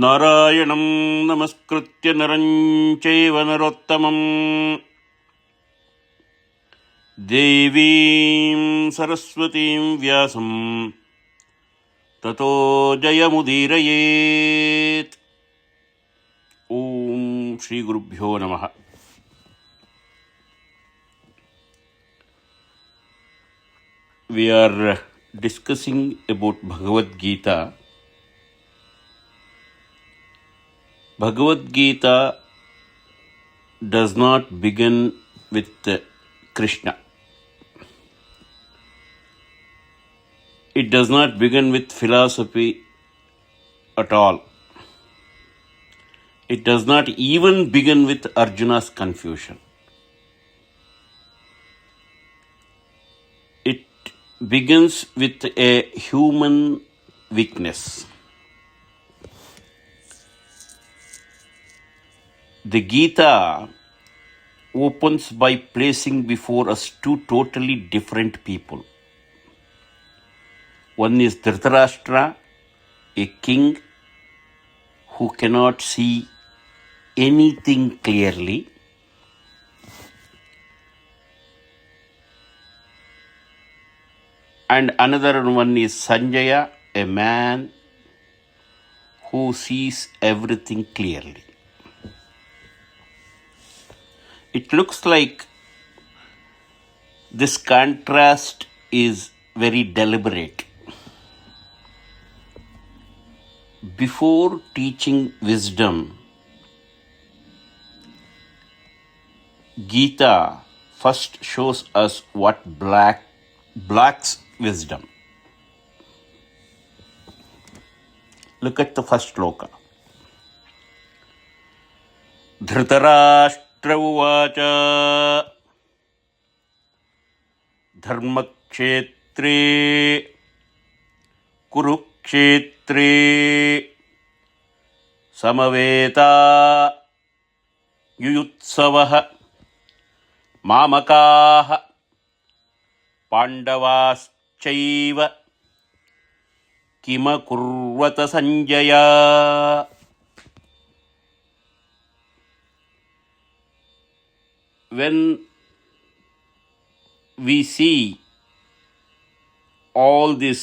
నారాయణం నమస్కృత్య నరం చైవ నరోత్తమం దేవీం సరస్వతీం వ్యాసం తతో జయముదీరయేత్. ఓం శ్రీ గురుభ్యో నమః. We are discussing about Bhagavad Gita. Bhagavad Gita does not begin with Krishna. It does not begin with philosophy at all. It does not even begin with Arjuna's confusion. It begins with a human weakness. The Gita opens by placing before us two totally different people. One is Dhritarashtra, a king who cannot see anything clearly. And another one is Sanjaya, a man who sees everything clearly. It looks like this contrast is very deliberate. Before teaching wisdom, Gita first shows us what lacks wisdom. Look at the first shloka. Dhritarashtra uvacha dharmakshetre kurukshetre samaveta yuyutsavah mamakaha pandavaschaiva kima kurvata sanjaya. When we see all this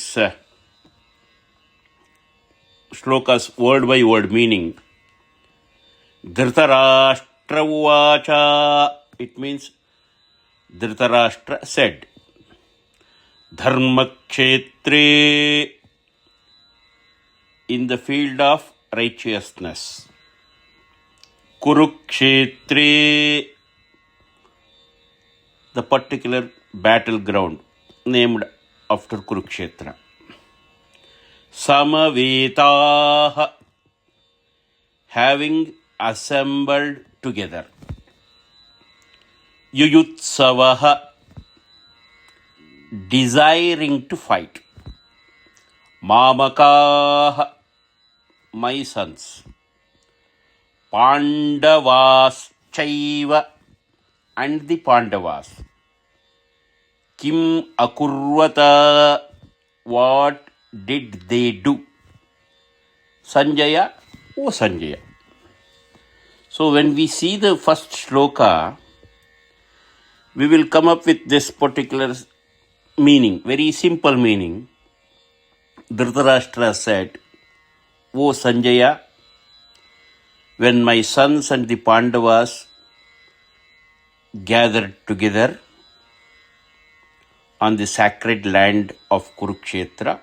shlokas word by word meaning, Dhritarashtra uvacha, it means Dhritarashtra said. Dharmakshetre, in the field of righteousness. Kurukshetre, the particular battleground named after Kurukshetra. Samavetaha, having assembled together. Yuyutsavaha, desiring to fight. Mamakaha, my sons. Pandavaschaiva, and the Pandavas. Kim akurvata, what did they do? Sanjaya, oh Sanjaya. So when we see the first shloka, we will come up with this particular meaning, very simple meaning. Dhritarashtra said, "O Sanjaya, when my sons and the Pandavas gathered together on the sacred land of Kurukshetra,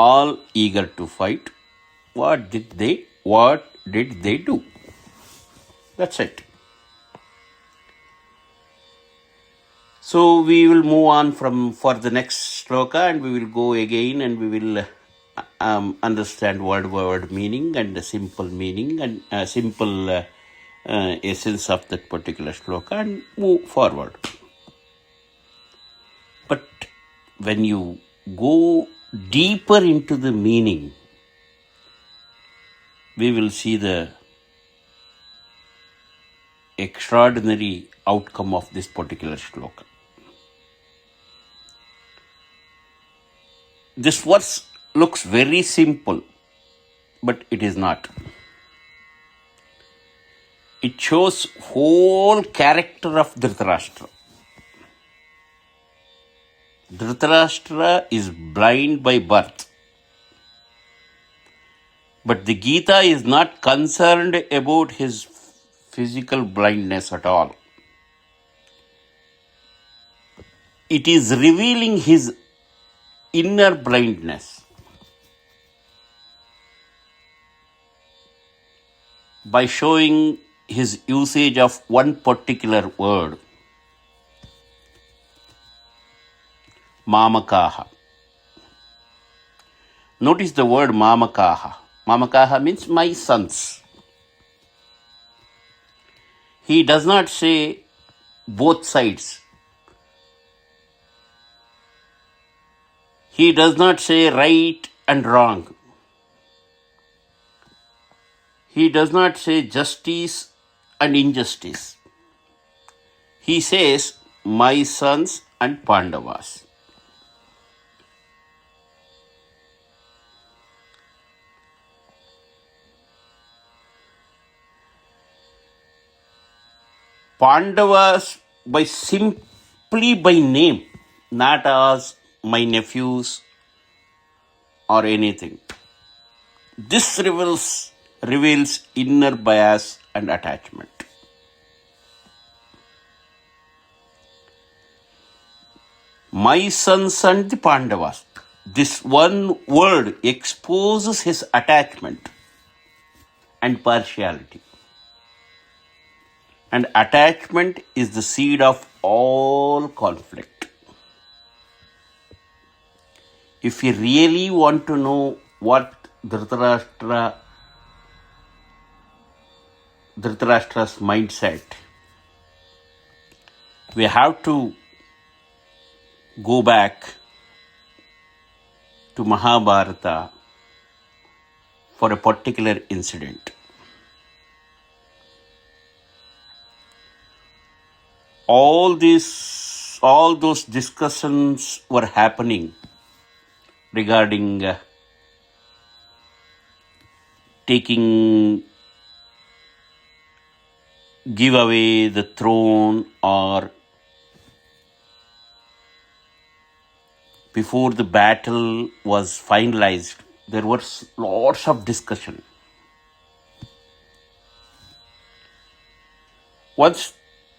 all eager to fight, what did they do?" That's it. So we will move on for the next shloka, and we will go again, and we will understand word by word meaning and the simple meaning and simple essence of that particular shloka, and move forward. But when you go deeper into the meaning, we will see the extraordinary outcome of this particular shloka. This verse looks very simple, but it is not. It shows whole character of Dhritarashtra. Dhritarashtra is blind by birth. But the Gita is not concerned about his physical blindness at all. It is revealing his inner blindness by showing his usage of one particular word, mamakaha. Notice the word mamakaha. Mamakaha means my sons. He does not say both sides. He does not say right and wrong. He does not say justice and injustice. He says, my sons and Pandavas. Pandavas simply by name, not as my nephews or anything. This reveals inner bias and attachment. My sons and the Pandavas. This one word exposes his attachment and partiality. And attachment is the seed of all conflict. If you really want to know what Dhritarashtra's mindset, we have to go back to Mahabharata for a particular incident. All those discussions were happening regarding give away the throne, or before the battle was finalized, there was lots of discussion. Once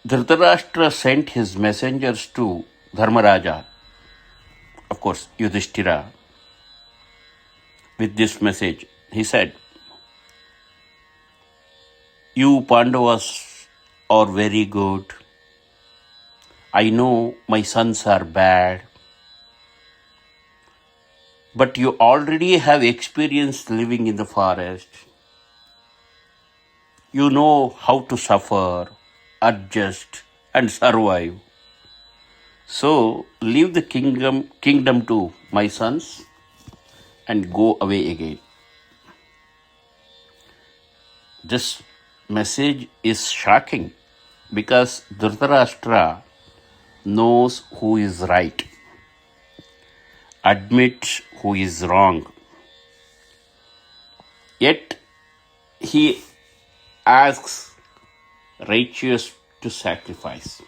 Dhritarashtra sent his messengers to Dharmaraja, of course Yudhishthira, with this message. He said, you Pandavas are very good. I know my sons are bad. But you already have experience living in the forest. You know how to suffer, adjust, and survive. So leave the kingdom to my sons and go away again. This message is shocking because Dhritarashtra knows who is right, admits who is wrong. Yet he asks righteous to sacrifice.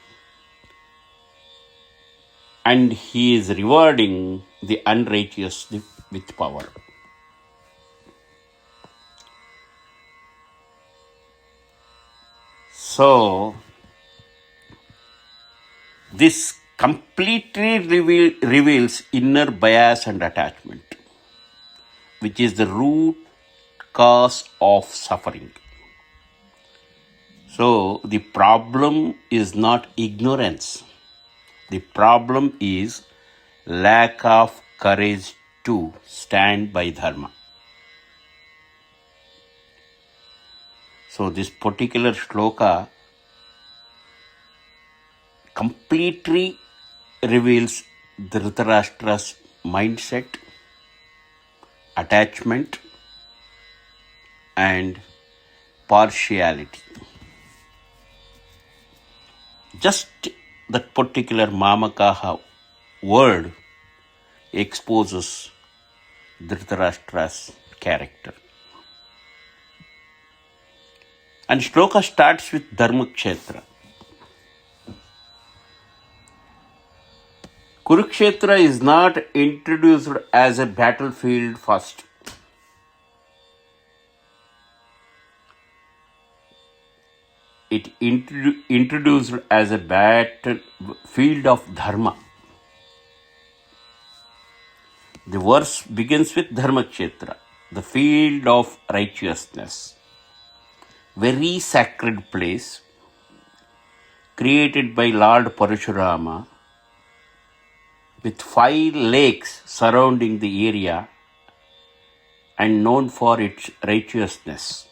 And he is rewarding the unrighteous with power. So, this completely reveals inner bias and attachment, which is the root cause of suffering. So, the problem is not ignorance. The problem is lack of courage to stand by dharma. So this particular shloka completely reveals Dhritarashtra's mindset, attachment, and partiality. Just that particular mamakaha word exposes Dhritarashtra's character. And Shloka starts with Dharmakshetra. Kurukshetra is not introduced as a battlefield first. It introduced as a battlefield of Dharma. The verse begins with Dharmakshetra, the field of righteousness. Very sacred place created by Lord Parashurama with 5 lakes surrounding the area and known for its righteousness.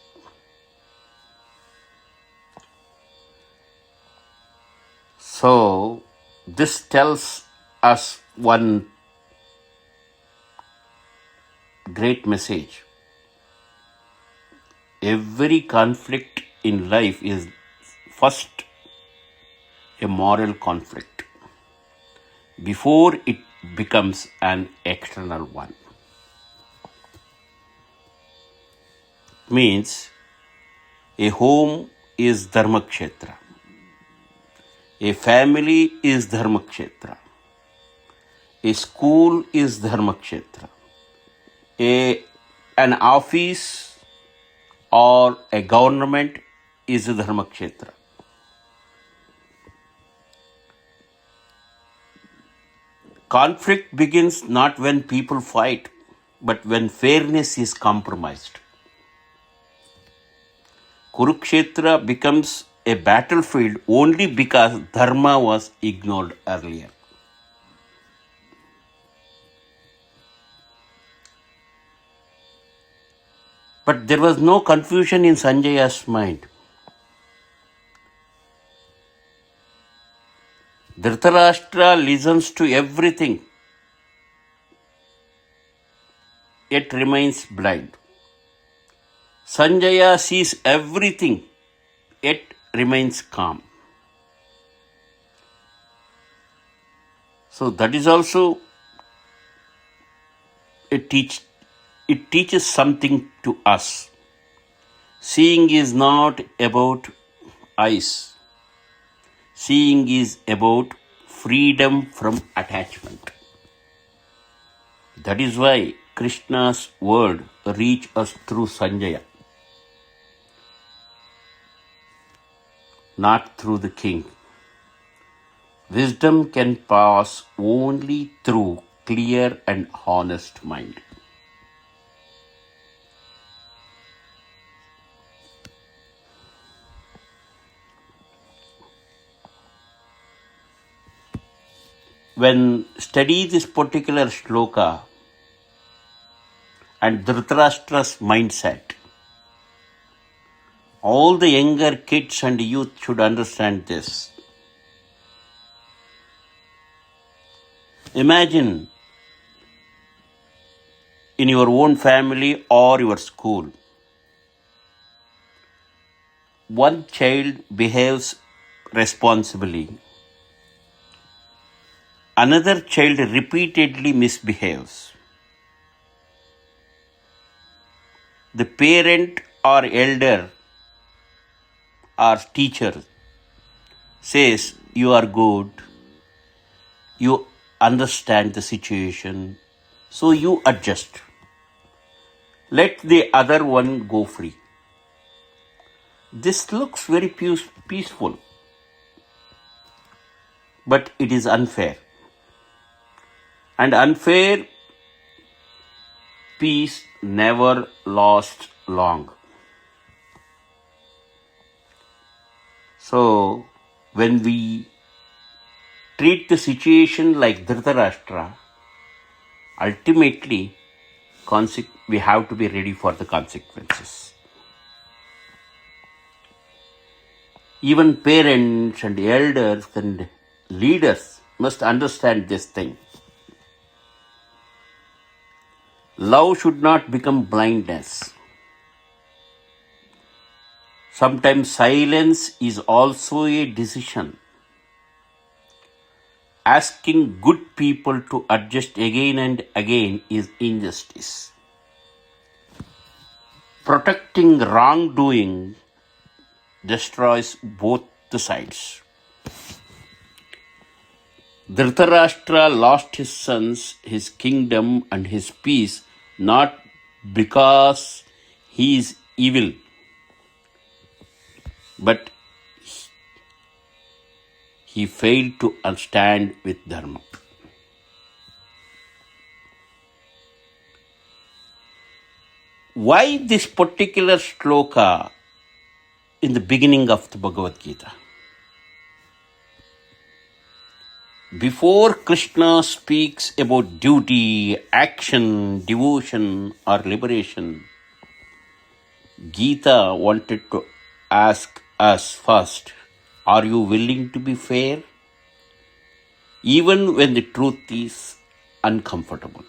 So, this tells us one great message. Every conflict in life is first a moral conflict before it becomes an external one. Means a home is Dharmakshetra. A family is Dharmakshetra. A school is Dharmakshetra. An office or a government is a Dharmakshetra. Conflict begins not when people fight, but when fairness is compromised. Kurukshetra becomes a battlefield only because Dharma was ignored earlier. But there was no confusion in Sanjaya's mind. Dhritarashtra listens to everything, yet remains blind. Sanjaya sees everything, yet remains calm. So that is also it teaches something to us. Seeing is not about eyes. Seeing is about freedom from attachment. That is why Krishna's word reaches us through Sanjaya, not through the king. Wisdom can pass only through clear and honest mind. When study this particular shloka and Dhritarashtra's mindset, all the younger kids and youth should understand this. Imagine in your own family or your school, one child behaves responsibly. Another child repeatedly misbehaves. The parent or elder or teacher says, "You are good, you understand the situation, so you adjust. Let the other one go free." This looks very peaceful, but it is unfair. And unfair peace never lasts long. So, when we treat the situation like Dhritarashtra, ultimately we have to be ready for the consequences. Even parents and elders and leaders must understand this thing. Love should not become blindness. Sometimes silence is also a decision. Asking good people to adjust again and again is injustice. Protecting wrongdoing destroys both the sides. Dhritarashtra lost his sons, his kingdom, and his peace not because he is evil, but he failed to stand with Dharma. Why this particular shloka in the beginning of the Bhagavad Gita? Before Krishna speaks about duty, action, devotion, or liberation, Gita wanted to ask us first, are you willing to be fair? Even when the truth is uncomfortable.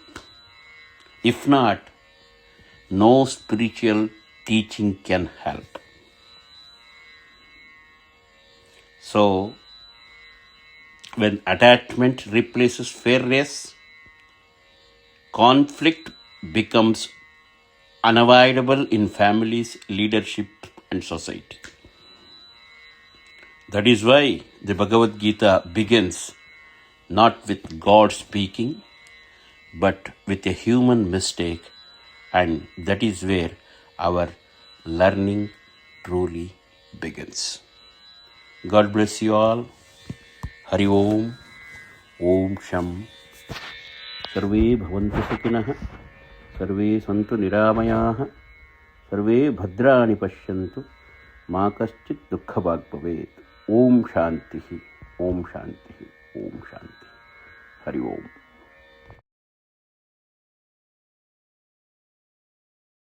If not, no spiritual teaching can help. So, when attachment replaces fairness, conflict becomes unavoidable in families, leadership, and society. That is why the Bhagavad Gita begins not with God speaking, but with a human mistake, and that is where our learning truly begins. God bless you all. Hari Om. Om Sham. Sarve bhavantu sukhinah. Sarve santu niramayah. Sarve bhadrani pashyantu. Ma kaschit dukkha bhag bhavet. Om Shantihi. Om Shantihi. Om Shanti. Hari Om.